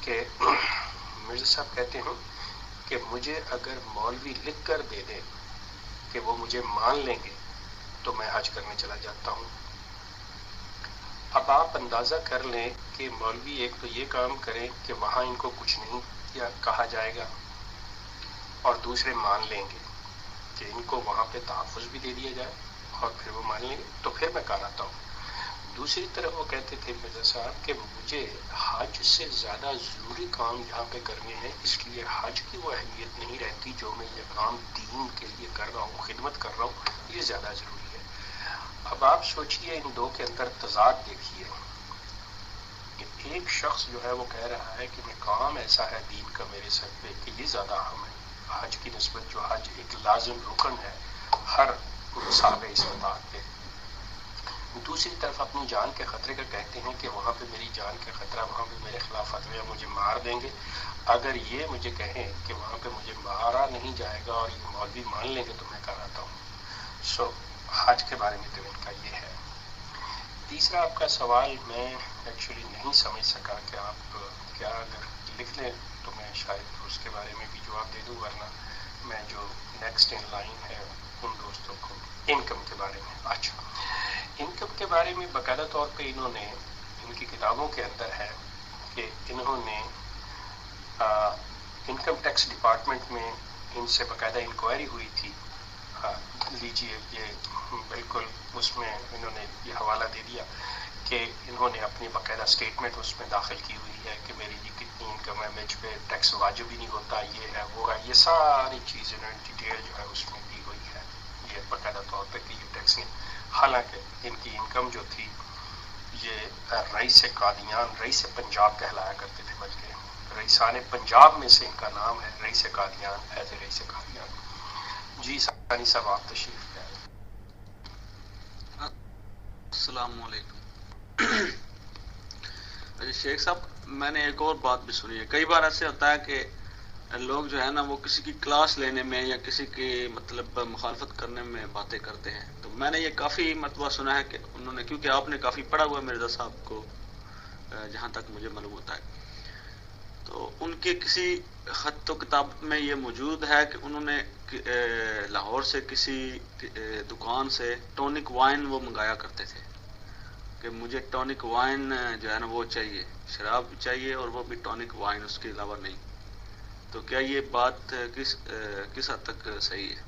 کہ مرزا صاحب کہتے ہیں کہ مجھے اگر مولوی لکھ کر دے دے کہ وہ مجھے مان لیں گے تو میں حج کرنے چلا جاتا ہوں. اب آپ اندازہ کر لیں کہ مولوی ایک تو یہ کام کریں کہ وہاں ان کو کچھ نہیں کہا جائے گا، اور دوسرے مان لیں گے کہ ان کو وہاں پہ تحفظ بھی دے دیا جائے اور پھر وہ مان لیں گے، تو پھر میں کہا آتا ہوں. دوسری طرف وہ کہتے تھے مرزا صاحب کہ مجھے حج سے زیادہ ضروری کام یہاں پہ کرنے ہیں، اس لیے حج کی وہ اہمیت نہیں رہتی جو میں یہ کام دین کے لیے کر رہا ہوں، خدمت کر رہا ہوں، یہ زیادہ ضروری ہے. اب آپ سوچئے ان دو کے اندر تضاد دیکھیے کہ ایک شخص جو ہے وہ کہہ رہا ہے کہ میں کام ایسا ہے دین کا میرے سر پہ کہ یہ زیادہ اہم ہے حج کی نسبت، جو حج ایک لازم رکن ہے ہر صاحب استطاعت پہ. دوسری طرف اپنی جان کے خطرے کا کہتے ہیں کہ وہاں پہ میری جان کے خطرہ، وہاں پہ میرے خلاف فتویٰ مجھے مار دیں گے. اگر یہ مجھے کہیں کہ وہاں پہ مجھے مارا نہیں جائے گا اور یہ مولوی مان لیں گے تو میں کراتا ہوں. حج کے بارے میں تو ان کا یہ ہے. تیسرا آپ کا سوال میں ایکچولی نہیں سمجھ سکا کہ آپ کیا اگر لکھ لیں تو میں شاید اس کے بارے میں بھی جواب دے دوں، ورنہ میں جو نیکسٹ ان لائن ہے ان دوستوں کو انکم کے بارے میں. اچھا، انکم کے بارے میں باقاعدہ طور پہ انہوں نے ان کی کتابوں کے اندر ہے کہ انہوں نے انکم ٹیکس ڈپارٹمنٹ میں ان سے باقاعدہ انکوائری ہوئی تھی. لیجیے یہ بالکل اس میں انہوں نے یہ حوالہ دے دیا کہ انہوں نے اپنی باقاعدہ اسٹیٹمنٹ اس میں داخل کی ہوئی ہے کہ میری یہ کتنی انکم ہے، مجھ پہ ٹیکس واجب ہی نہیں ہوتا، یہ ہے وہ ہے، یہ ساری چیزیں ڈیٹیل جو ہے اس میں دی ہوئی ہے یہ باقاعدہ طور پہ کہ یہ ٹیکس نہیں. حالانکہ ان کی انکم جو تھی یہ رئیس قادیان، رئیس پنجاب کہلایا کرتے تھے، بلکہ رئیسان پنجاب میں سے ان کا نام ہے رئیس قادیان، ایز اے رئیس قادیان. جی ثانی صاحب آپ تشریف لے آئے. السلام علیکم. شیخ صاحب، میں نے ایک اور بات بھی سنی ہے. کئی بار ایسے ہوتا ہے کہ لوگ جو ہے نا وہ کسی کی کلاس لینے میں یا کسی کی مطلب مخالفت کرنے میں باتیں کرتے ہیں. تو میں نے یہ کافی مرتبہ سنا ہے کہ انہوں نے، کیونکہ آپ نے کافی پڑھا ہوا ہے مرزا صاحب کو جہاں تک مجھے معلوم ہوتا ہے، تو ان کے کسی خط و کتاب میں یہ موجود ہے کہ انہوں نے لاہور سے کسی دکان سے ٹونک وائن وہ منگایا کرتے تھے کہ مجھے ٹونک وائن جو ہے نا وہ چاہیے، شراب بھی چاہیے اور وہ بھی ٹونک وائن، اس کے علاوہ نہیں. تو کیا یہ بات کس حد تک صحیح ہے؟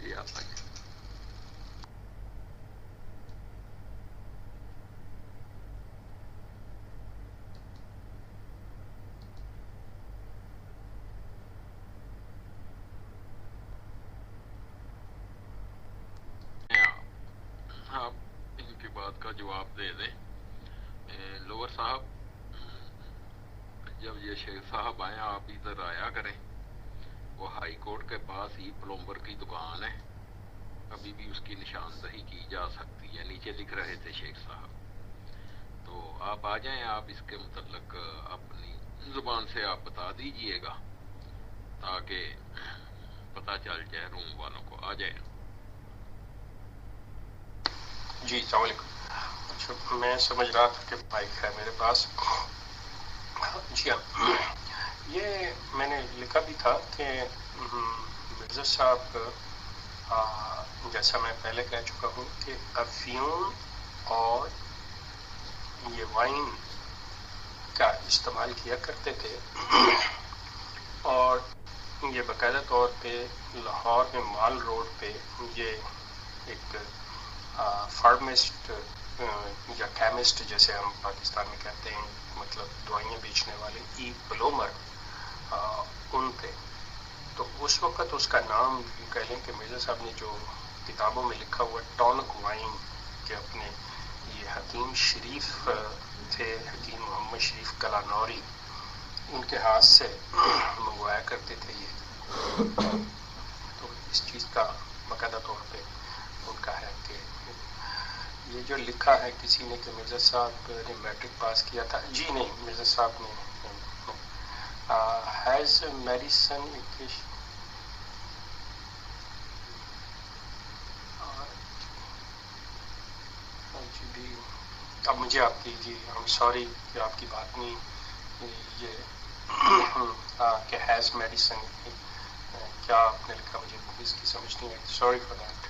یہ آپ بتائیے. آپ ان کی بات کا جواب دے دیں. لوور صاحب، جب یہ شیخ صاحب آئیں آپ ادھر آیا کریں. وہ ہائی کورٹ کے پاس ہی پلمبر کی دکان ہے، ابھی بھی اس کی نشاندہی کی جا سکتی ہے، نیچے لکھ رہے تھے شیخ صاحب. تو آپ آ جائیں، آپ اس کے متعلق اپنی زبان سے آپ بتا دیجئے گا تاکہ پتہ چل جائے روم والوں کو. آ جائیں. جی السلام علیکم. اچھا، میں سمجھ رہا تھا کہ مائک ہے میرے پاس. جی ہاں، یہ میں نے لکھا بھی تھا کہ مرزا صاحب جیسا میں پہلے کہہ چکا ہوں کہ افیون اور یہ وائن کا استعمال کیا کرتے تھے، اور یہ باقاعدہ طور پہ لاہور میں مال روڈ پہ یہ ایک فارمسٹ یا کیمسٹ جیسے ہم پاکستان میں کہتے ہیں، مطلب دوائیاں بیچنے والے، ای پلومر ان پہ. تو اس وقت اس کا نام کہہ لیں کہ مرزا صاحب نے جو کتابوں میں لکھا ہوا ٹونک وائن کہ اپنے یہ حکیم شریف تھے، حکیم محمد شریف کلانوری، ان کے ہاتھ سے منگوایا کرتے تھے یہ. تو اس چیز کا باقاعدہ طور پہ ان کا ہے کہ یہ جو لکھا ہے کسی نے کہ مرزا صاحب نے میٹرک پاس کیا تھا. جی نہیں، مرزا صاحب نے ہیز میڈیسن جی بھی. اب مجھے آپ کی، جی ہم سوری کہ آپ کی بات نہیں یہ کہ ہیز میڈیسن کیا آپ نے لکھا مجھے اس کی سمجھ نہیں آئی, سوری فار دیٹ.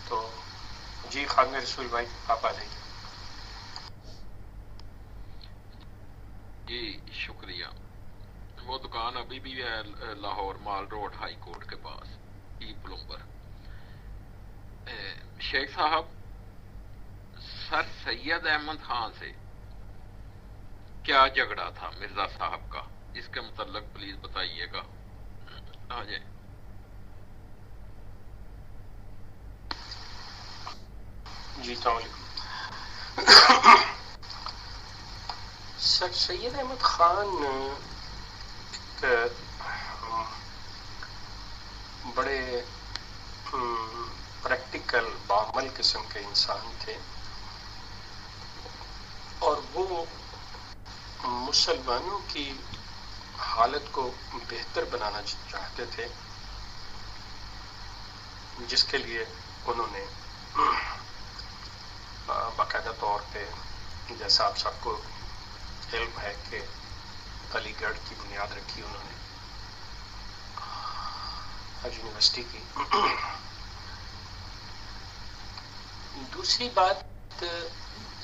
تو جی خادم رسول بھائی آپ آ جائیے. جی شکریہ. وہ دکان ابھی بھی ہے لاہور مال روڈ ہائی کورٹ کے پاس, ای پلمبر. شیخ صاحب, سر سید احمد خان سے کیا جھگڑا تھا مرزا صاحب کا, اس کے متعلق پلیز بتائیے گا. آ جائیں. جی السلام علیکم. سر سید احمد خان ایک بڑے پریکٹیکل بعمل قسم کے انسان تھے, اور وہ مسلمانوں کی حالت کو بہتر بنانا چاہتے تھے, جس کے لیے انہوں نے باقاعدہ طور پہ, جیسا آپ سب کو علم ہے کہ علی گڑھ کی بنیاد رکھی انہوں نے, یونیورسٹی کی. دوسری بات,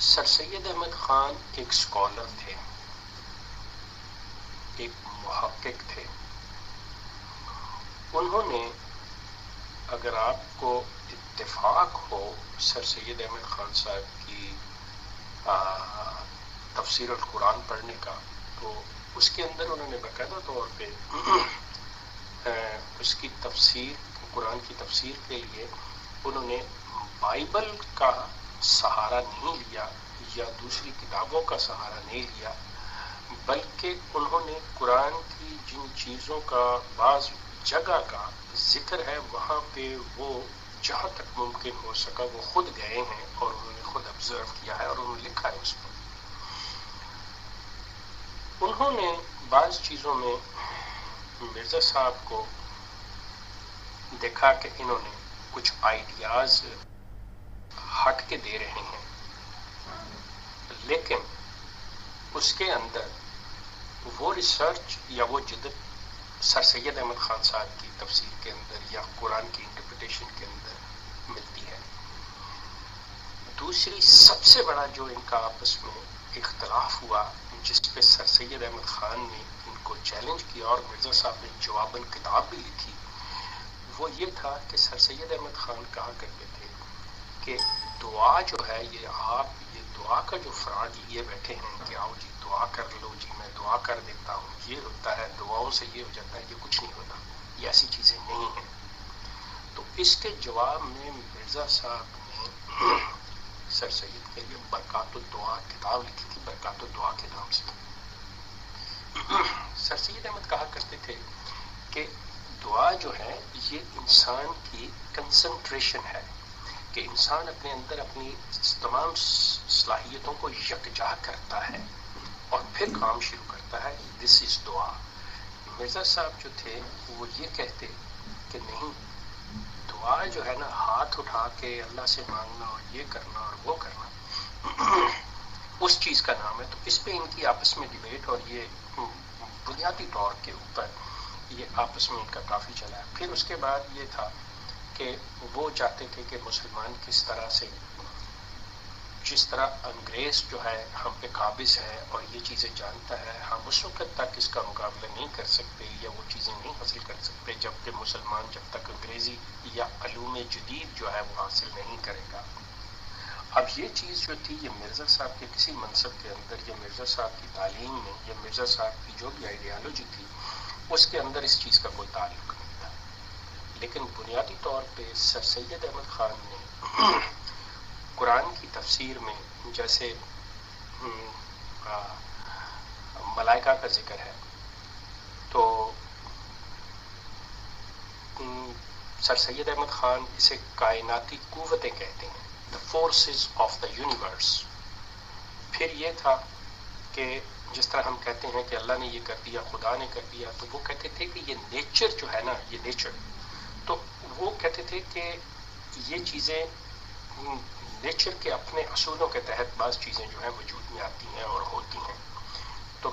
سر سید احمد خان ایک اسکالر تھے, ایک محقق تھے. انہوں نے, اگر آپ کو اتفاق ہو سر سید احمد خان صاحب کی تفسیر القرآن پڑھنے کا, تو اس کے اندر انہوں نے باقاعدہ طور پہ اس کی تفسیر, قرآن کی تفسیر کے لیے انہوں نے بائبل کا سہارا نہیں لیا یا دوسری کتابوں کا سہارا نہیں لیا, بلکہ انہوں نے قرآن کی جن چیزوں کا بعض جگہ کا ذکر ہے وہاں پہ وہ جہاں تک ممکن ہو سکا وہ خود گئے ہیں اور انہوں نے خود آبزرو کیا ہے اور انہوں نے لکھا ہے اس پر. انہوں نے بعض چیزوں میں مرزا صاحب کو دیکھا کہ انہوں نے کچھ آئیڈیاز ہٹ کے دے رہے ہیں, لیکن اس کے اندر وہ ریسرچ یا وہ جدت سر سید احمد خان صاحب کی تفسیر کے اندر یا قرآن کی انٹرپریٹیشن کے اندر ملتی ہے. دوسری سب سے بڑا جو ان کا آپس میں اختلاف ہوا, جس پہ سر سید احمد خان نے ان کو چیلنج کیا اور مرزا صاحب نے جواباً کتاب بھی لکھی, وہ یہ تھا کہ سر سید احمد خان کہا کرتے تھے کہ دعا جو ہے, یہ دعا کا جو فراڈ لیے بیٹھے ہیں کہ آؤ جی دعا کر لو جی, میں دعا کر دیتا ہوں, یہ ہوتا ہے, دعاؤں سے یہ ہو جاتا ہے, یہ کچھ نہیں ہوتا, یہ ایسی چیزیں نہیں ہیں. تو اس کے جواب میں مرزا صاحب نے سر سید کے لیے برکات الدعا کتاب لکھی تھی, برکات الدعا کے نام سے. سر سید احمد کہا کرتے تھے کہ دعا جو ہے یہ انسان کی کنسنٹریشن ہے, کہ انسان اپنے اندر اپنی تمام صلاحیتوں کو یکجا کرتا ہے اور پھر کام شروع کرتا ہے. دس از دعا. مرزا صاحب جو تھے وہ یہ کہتے کہ نہیں, دعا جو ہے نا ہاتھ اٹھا کے اللہ سے مانگنا اور یہ کرنا اور وہ کرنا, اس چیز کا نام ہے. تو اس پہ ان کی آپس میں ڈیبیٹ اور یہ بنیادی طور کے اوپر یہ آپس میں ان کا کافی چلا ہے. پھر اس کے بعد یہ تھا کہ وہ چاہتے تھے کہ مسلمان کس طرح سے, جس طرح انگریز جو ہے ہم پہ قابض ہے اور یہ چیزیں جانتا ہے, ہم اس وقت تک اس کا مقابلہ نہیں کر سکتے یا وہ چیزیں نہیں حاصل کر سکتے جب کہ مسلمان جب تک انگریزی یا علوم جدید جو ہے وہ حاصل نہیں کرے گا. اب یہ چیز جو تھی یہ مرزا صاحب کے کسی منصب کے اندر یا مرزا صاحب کی تعلیم میں یا مرزا صاحب کی جو بھی آئیڈیالوجی تھی اس کے اندر اس چیز کا کوئی تعلق نہیں تھا. لیکن بنیادی طور پہ سر سید احمد خان نے قرآن کی تفسیر میں جیسے ملائکہ کا ذکر ہے تو سر سید احمد خان اسے کائناتی قوتیں کہتے ہیں, the forces of the universe. پھر یہ تھا کہ جس طرح ہم کہتے ہیں کہ اللہ نے یہ کر دیا, خدا نے کر دیا, تو وہ کہتے تھے کہ یہ نیچر جو ہے نا, یہ نیچر, تو وہ کہتے تھے کہ یہ چیزیں نیچر کے اپنے اصولوں کے تحت بعض چیزیں جو ہیں وجود میں آتی ہیں اور ہوتی ہیں. تو